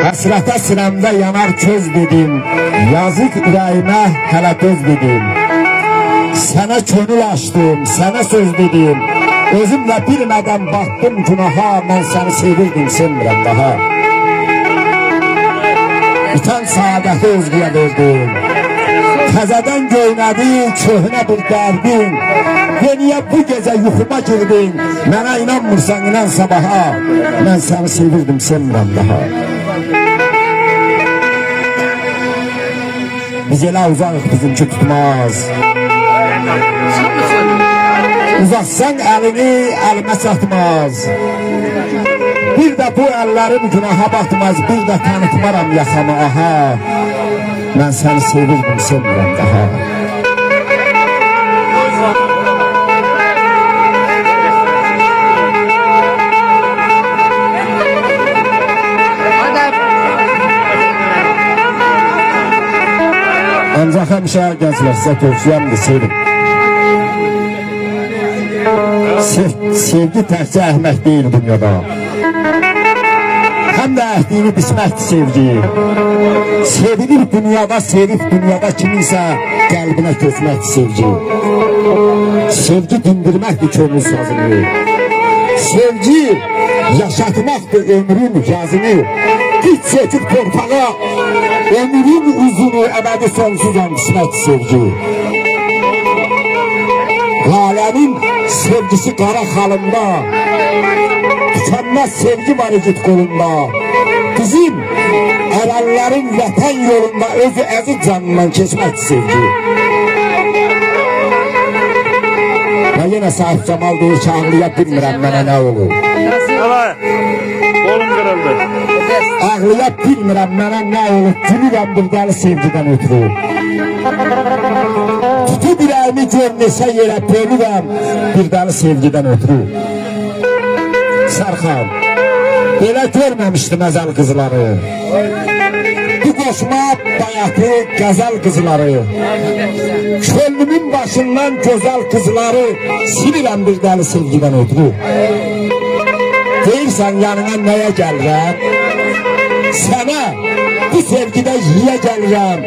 Həsrətə sinəmdə yanar köz dedim, yazıq ürəyimə hələ döz dedim. Sənə könül açdım, sənə söz dedim, özümlə bilmədən baxdım günaha, mən səni sevirdim, sevmirəm daha. Bitən saadəti özgüyə verdim, təzədən göynədi köhnə bir dərdin. Yeniyə bu gecə yuxuma girdin, mənə inanmırsan, inan sabaha, mən səni sevirdim, sevmirəm daha. Biz elə uzaqıq, bizimki tutmaz. Uzatsan əlini, əlimə çatmaz. Bir də bu əllərim günaha batmaz, bir də tanıtmaram yaxamı, aha. Mən səni sevirdim, sevmirəm daha. Ancaq həmişə gənclər sizə tövsiyəmdir, sevin. Sevgi təkcə əhmək deyil dünyada, həm də əhdini bisməkdir sevgi. Sevilir dünyada, sevib dünyada kiminsə qəlbinə köçməkdir sevgi. Sevgi dindirməkdir könül sazını, sevgi yaşatmaqdır ömrün yazını. Hiç çekip torpağa, ömrün uzunu, ebedi sonsuz qismət sevgi. Lalenin sevgisi qara xalında, tükenmez sevgi var igid qolunda. Bizim ərəllərin vətən yolunda özü əziz canından keçmək sevgi. Və yenə Sahib Camal deyir ki, ağlıya bilmirəm mənə nə olur. Kolum kırıldı. Ağlıya bilmirəm mənə nə olur, gülürəm bir dəli sevgidən ötürü. Tutub ürəyimi görməsə yerə bölürəm bir dəli sevgidən ötürü. Sərxan, belə görməmişdim əzəl qızları. Bu qoşma bayatı qəzəl qızları. Könlümün başından gözəl qızları silirəm bir dəli sevgidən ötürü. Deyirsən yanına nəyə gəlirəm? Sənə bu sevgidə yiyə gəlirəm.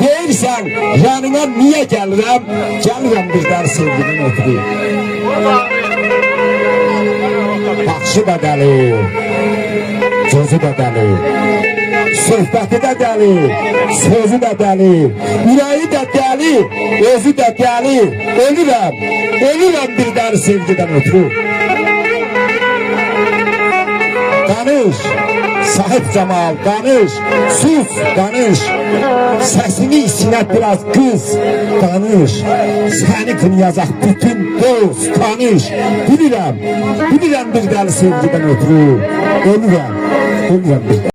Deyirsən yanına niyə gəlirəm? Gəlirəm bir dəli sevgidən ötürü. Baxışı da dəli, gözü də dəli, söhbəti də dəli, sözü də dəli, ürəyi də dəli, özü də dəli. Ölürəm bir dəli sevgidən ötürü. Danış, Sahib Camal, danış, sus, danış. Səsini içinə biraz qız, danış. Səni qınayacaq bütün dost, tanış. Bilirəm bir dəli sevgidən ötürü. Ölürəm bir dəli.